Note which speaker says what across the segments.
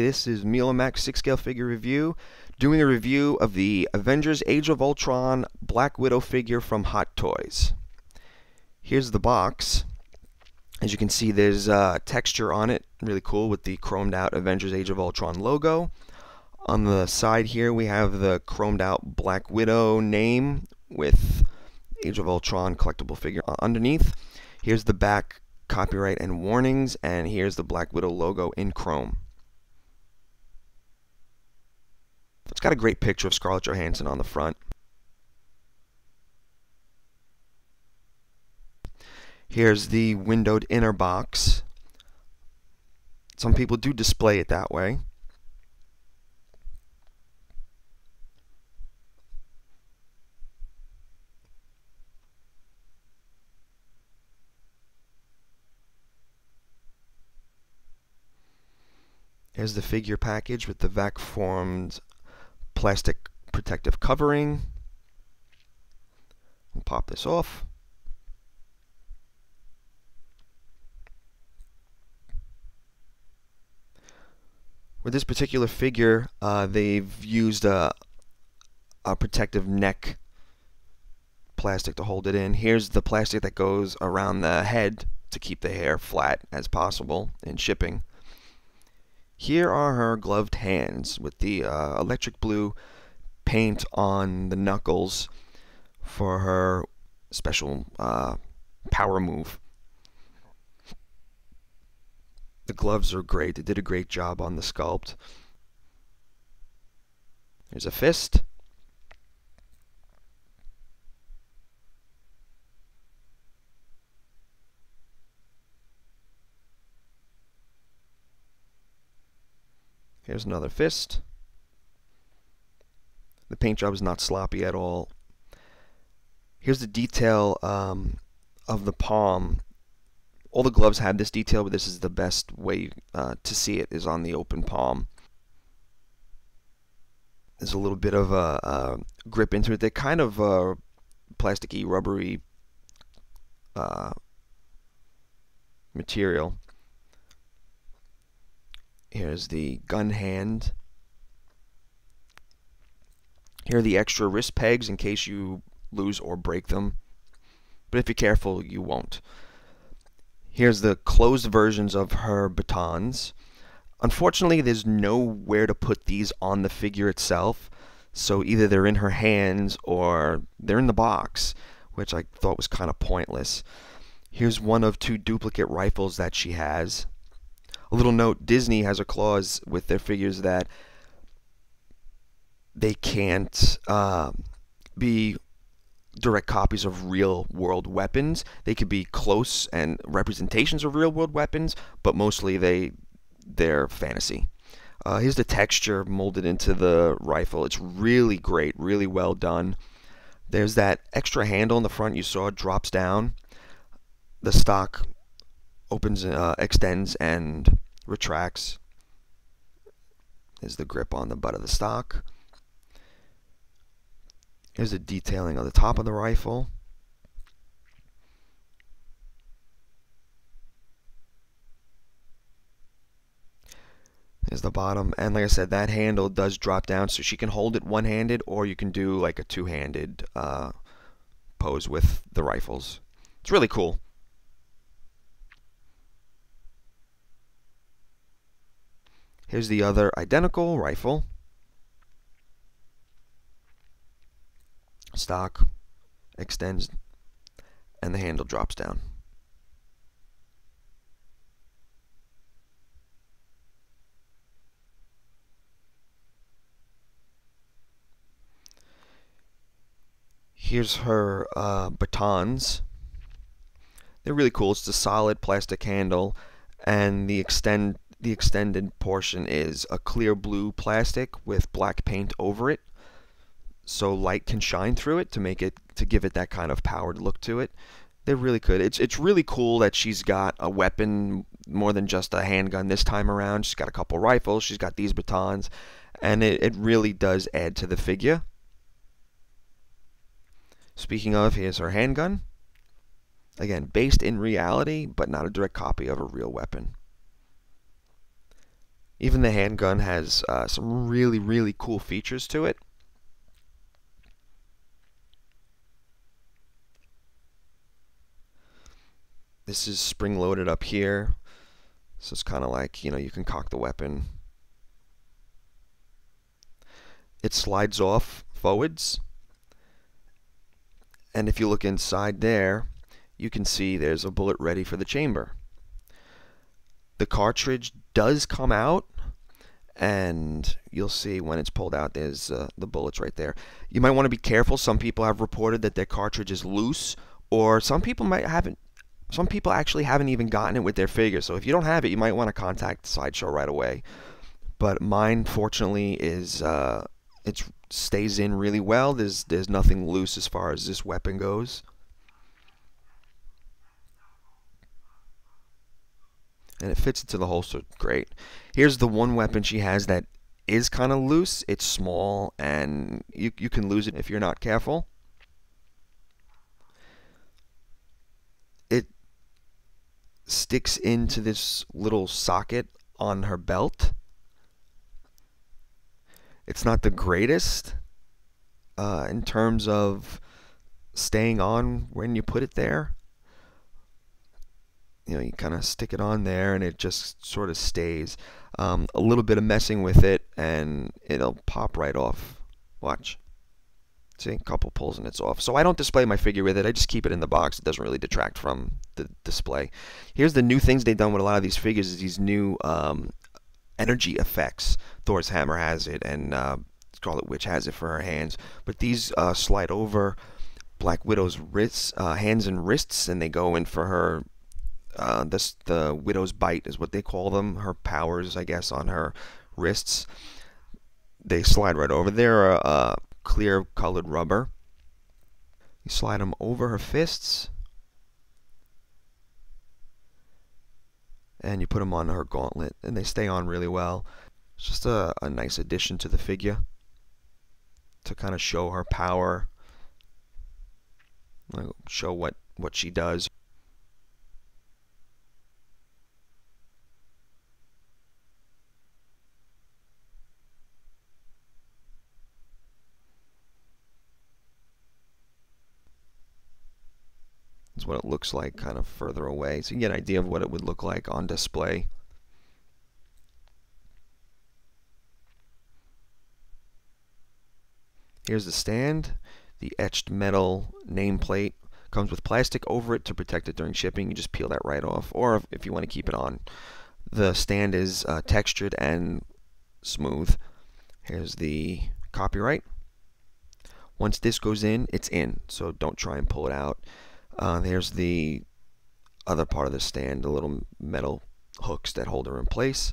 Speaker 1: This is MeLoMax 6-scale figure review, doing a review of the Avengers Age of Ultron Black Widow figure from Hot Toys. Here's the box. As you can see, there's texture on it, really cool, with the chromed out Avengers Age of Ultron logo. On the side here we have the chromed out Black Widow name with Age of Ultron collectible figure underneath. Here's the back copyright and warnings, and here's the Black Widow logo in chrome. It's got a great picture of Scarlett Johansson on the front. Here's the windowed inner box. Some people do display it that way. Here's the figure package with the vac-formed plastic protective covering. We'll pop this off. With this particular figure, they've used a protective neck plastic to hold it in. Here's the plastic that goes around the head to keep the hair flat as possible in shipping. Here are her gloved hands with the electric blue paint on the knuckles for her special power move. The gloves are great. They did a great job on the sculpt. There's a fist. Here's another fist. The paint job is not sloppy at all. Here's the detail of the palm. All the gloves have this detail, but this is the best way to see it is on the open palm. There's a little bit of a grip into it. They're kind of plasticky, rubbery material. Here's the gun hand. Here are the extra wrist pegs in case you lose or break them. But if you're careful, you won't. Here's the closed versions of her batons. Unfortunately, there's nowhere to put these on the figure itself. So either they're in her hands or they're in the box, which I thought was kind of pointless. Here's one of 2 duplicate rifles that she has. A little note, Disney has a clause with their figures that they can't be direct copies of real-world weapons. They could be close and representations of real-world weapons, but mostly they're fantasy. Here's the texture molded into the rifle. It's really great, really well done. There's that extra handle in the front you saw drops down. The stock opens, extends, and retracts. There's the grip on the butt of the stock. Here's the detailing on the top of the rifle. There's the bottom, and like I said, that handle does drop down, so she can hold it one-handed, or you can do like a two-handed pose with the rifles. It's really cool. Here's the other identical rifle. Stock extends and the handle drops down. Here's her batons. They're really cool. It's a solid plastic handle, and the extended portion is a clear blue plastic with black paint over it, so light can shine through it to give it that kind of powered look to it. They're really good. It's really cool that she's got a weapon more than just a handgun this time around. She's got a couple rifles, she's got these batons, and it really does add to the figure. Speaking of, here's her handgun. Again, based in reality, but not a direct copy of a real weapon. Even the handgun has some really, really cool features to it. This is spring loaded up here. So it's kind of like, you can cock the weapon. It slides off forwards. And if you look inside there, you can see there's a bullet ready for the chamber. The cartridge does come out, and you'll see when it's pulled out, there's the bullets right there. You might want to be careful. Some people have reported that their cartridge is loose, or some people actually haven't even gotten it with their figure. So if you don't have it, you might want to contact Sideshow right away. But mine, fortunately, it stays in really well. There's nothing loose as far as this weapon goes. And it fits into the holster great. Here's the one weapon she has that is kind of loose. It's small, and you can lose it if you're not careful. It sticks into this little socket on her belt. It's not the greatest in terms of staying on when you put it there. You kind of stick it on there and it just sort of stays. A little bit of messing with it and it'll pop right off. Watch. See, a couple pulls and it's off. So I don't display my figure with it. I just keep it in the box. It doesn't really detract from the display. Here's the new things they've done with a lot of these figures is these new energy effects. Thor's hammer has it, and Scarlet Witch has it for her hands. But these slide over Black Widow's wrists, hands and wrists, and they go in for her. The Widow's Bite is what they call them. Her powers, I guess, on her wrists. They slide right over. They're clear colored rubber. You slide them over her fists. And you put them on her gauntlet. And they stay on really well. It's just a nice addition to the figure. To kind of show her power. Show what she does. Is what it looks like kind of further away. So you get an idea of what it would look like on display. Here's the stand. The etched metal nameplate comes with plastic over it to protect it during shipping. You just peel that right off, or if you want to keep it on. The stand is textured and smooth. Here's the copyright. Once this goes in, it's in, so don't try and pull it out. There's the other part of the stand, the little metal hooks that hold her in place.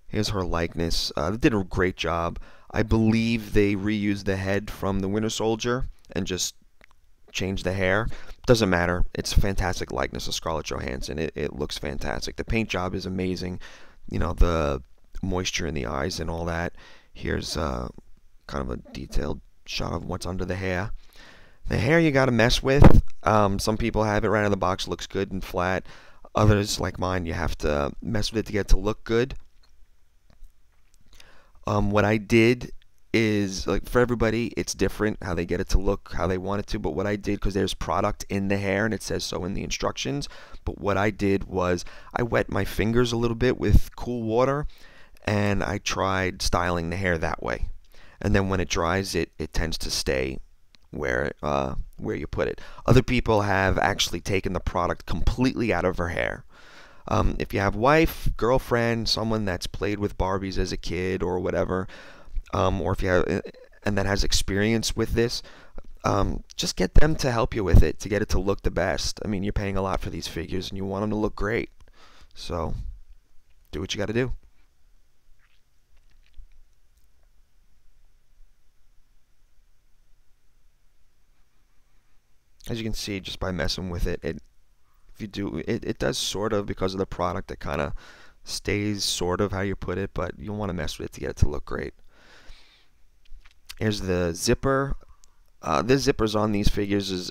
Speaker 1: Here's her likeness. They did a great job. I believe they reused the head from the Winter Soldier and just changed the hair. Doesn't matter. It's a fantastic likeness of Scarlett Johansson. It looks fantastic. The paint job is amazing. The moisture in the eyes and all that. Here's kind of a detailed shot of what's under the hair. The hair you gotta mess with. Some people have it right out of the box, looks good and flat. Others, like mine, you have to mess with it to get it to look good. What I did is, like, for everybody, it's different how they get it to look how they want it to. But what I did, because there's product in the hair and it says so in the instructions. But what I did was I wet my fingers a little bit with cool water, and I tried styling the hair that way. And then when it dries, it tends to stay where you put it. Other people have actually taken the product completely out of her hair. If you have wife, girlfriend, someone that's played with Barbies as a kid or whatever, or if you have and that has experience with this, just get them to help you with it to get it to look the best. I mean, you're paying a lot for these figures and you want them to look great. So do what you got to do. As you can see, just by messing with it, if you do, it does sort of, because of the product, it kind of stays sort of how you put it, but you want to mess with it to get it to look great. Here's the zipper. The zippers on these figures is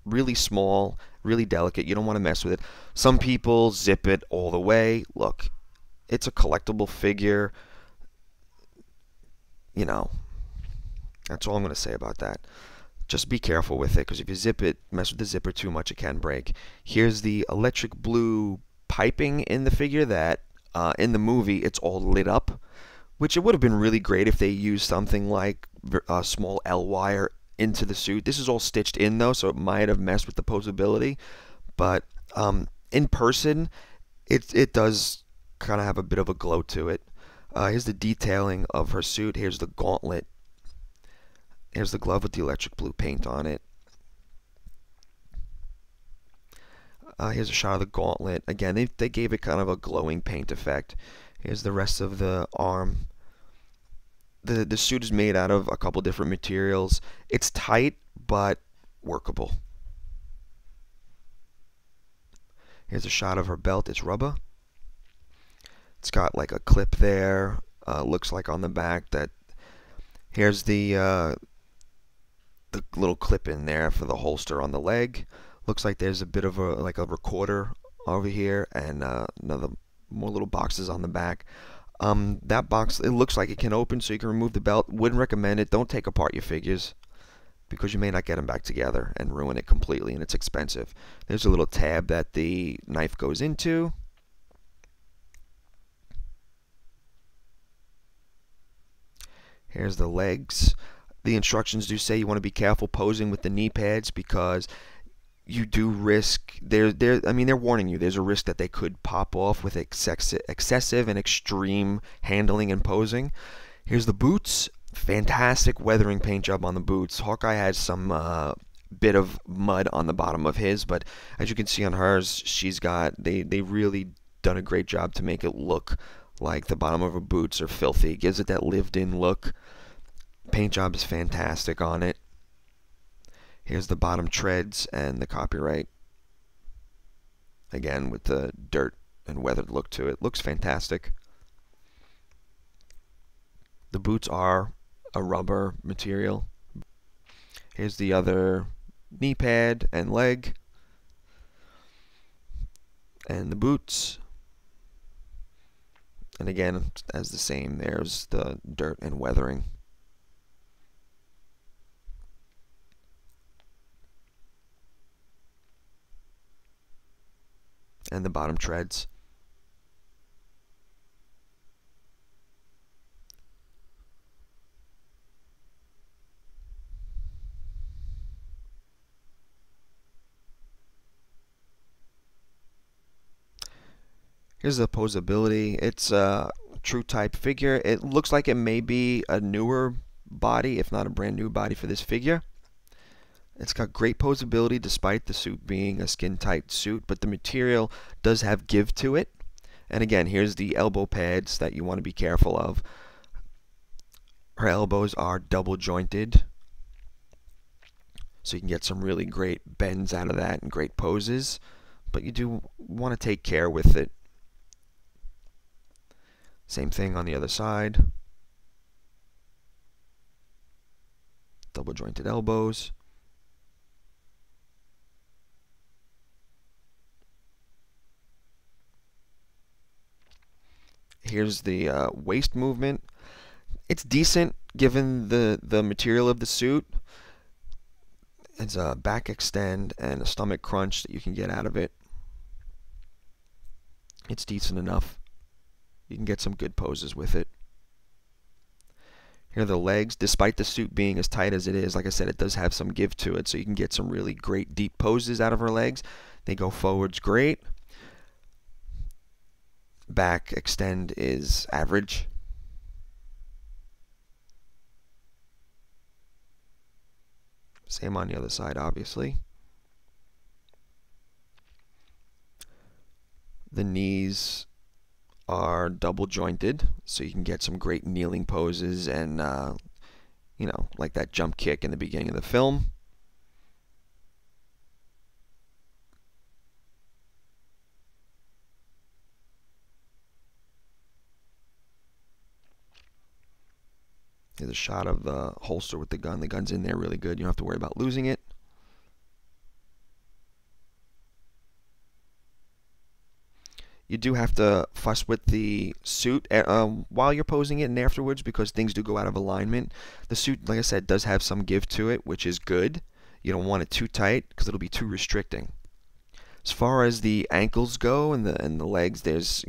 Speaker 1: really small, really delicate. You don't want to mess with it. Some people zip it all the way. Look, it's a collectible figure. You know, that's all I'm going to say about that. Just be careful with it, because if you mess with the zipper too much, it can break. Here's the electric blue piping in the figure that in the movie it's all lit up, which it would have been really great if they used something like a small L wire into the suit. This is all stitched in though, so it might have messed with the posability. But in person, it does kind of have a bit of a glow to it. Here's the detailing of her suit. Here's the gauntlet. Here's the glove with the electric blue paint on it. Here's a shot of the gauntlet. Again, they gave it kind of a glowing paint effect. Here's the rest of the arm. The suit is made out of a couple different materials. It's tight, but workable. Here's a shot of her belt. It's rubber. It's got like a clip there. Looks like on the back that. Here's the little clip in there for the holster on the leg. Looks like there's a bit of a recorder over here, and more little boxes on the back. That box, it looks like it can open, so you can remove the belt. Wouldn't recommend it. Don't take apart your figures, because you may not get them back together and ruin it completely, and it's expensive. There's a little tab that the knife goes into. Here's the legs. The instructions do say you want to be careful posing with the knee pads, because you do risk, I mean, they're warning you, there's a risk that they could pop off with excessive and extreme handling and posing. Here's the boots. Fantastic weathering paint job on the boots. Hawkeye has some bit of mud on the bottom of his, but as you can see on hers, they really done a great job to make it look like the bottom of her boots are filthy. It gives it that lived-in look. Paint job is fantastic on it. Here's the bottom treads and the copyright. Again, with the dirt and weathered look to it. Looks fantastic. The boots are a rubber material. Here's the other knee pad and leg. And the boots. And again, as the same, there's the dirt and weathering. And the bottom treads. Here's the posability. It's a true type figure. It looks like it may be a newer body, if not a brand new body for this figure. It's got great posability despite the suit being a skin-tight suit, but the material does have give to it. And again, here's the elbow pads that you want to be careful of. Her elbows are double jointed, so you can get some really great bends out of that and great poses, but you do want to take care with it. Same thing on the other side. Double jointed elbows. Here's the waist movement. It's decent given the material of the suit. It's a back extend and a stomach crunch that you can get out of it. It's decent enough. You can get some good poses with it. Here are the legs. Despite the suit being as tight as it is, like I said, it does have some give to it, so you can get some really great deep poses out of her legs. They go forwards great. Back extend is average. Same on the other side, obviously. The knees are double jointed, so you can get some great kneeling poses and, you know, like that jump kick in the beginning of the film. Here's a shot of the holster with the gun. The gun's in there really good. You don't have to worry about losing it. You do have to fuss with the suit while you're posing it and afterwards because things do go out of alignment. The suit, like I said, does have some give to it, which is good. You don't want it too tight because it'll be too restricting. As far as the ankles go and the legs, there's,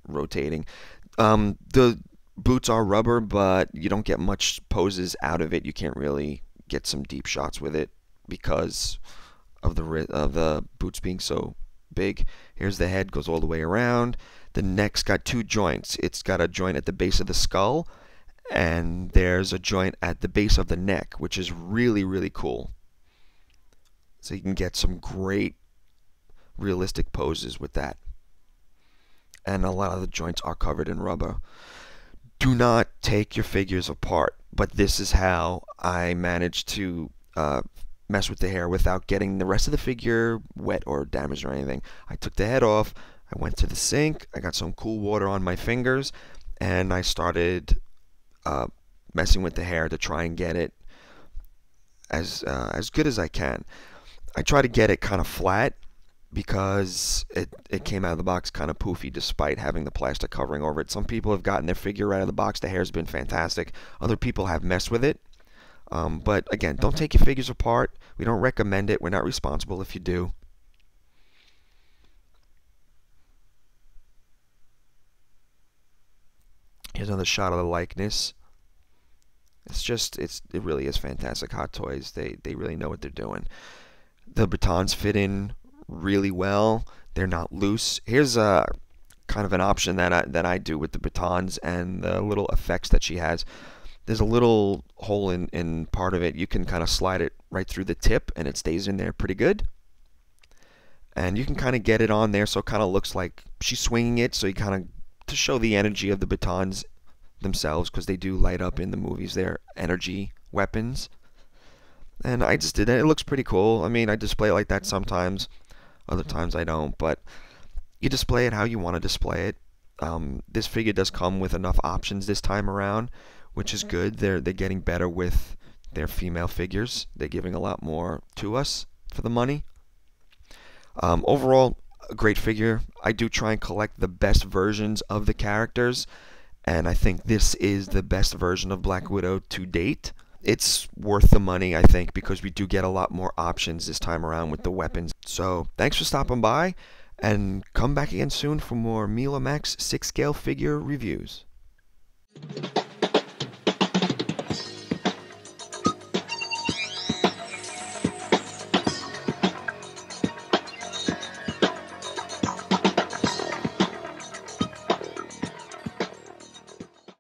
Speaker 1: rotating. The boots are rubber, but you don't get much poses out of it. You can't really get some deep shots with it because of the boots being so big. Here's the head, goes all the way around. The neck's got two joints. It's got a joint at the base of the skull, and there's a joint at the base of the neck, which is really, really cool. So you can get some great realistic poses with that. And a lot of the joints are covered in rubber. Do not take your figures apart, but this is how I managed to mess with the hair without getting the rest of the figure wet or damaged or anything. I took the head off, I went to the sink, I got some cool water on my fingers, and I started messing with the hair to try and get it as good as I can. I try to get it kind of flat because it came out of the box kind of poofy despite having the plastic covering over it. Some people have gotten their figure out of the box. The hair's been fantastic. Other people have messed with it. But again, don't take your figures apart. We don't recommend it. We're not responsible if you do. Here's another shot of the likeness. It really is fantastic. Hot Toys, they really know what they're doing. The batons fit in really well. They're not loose. Here's a kind of an option that I do with the batons and the little effects that she has. There's a little hole in part of it. You can kind of slide it right through the tip and it stays in there pretty good. And you can kind of get it on there so it kind of looks like she's swinging it, so you kind of, to show the energy of the batons themselves, because they do light up in the movies. They're energy weapons. And I just did that. It looks pretty cool. I mean, I display it like that sometimes. Other times I don't. But you display it how you want to display it. This figure does come with enough options this time around, which is good. They're getting better with their female figures. They're giving a lot more to us for the money. Overall, a great figure. I do try and collect the best versions of the characters, and I think this is the best version of Black Widow to date. It's worth the money, I think, because we do get a lot more options this time around with the weapons. So, thanks for stopping by, and come back again soon for more MeLoMax 6-scale figure reviews.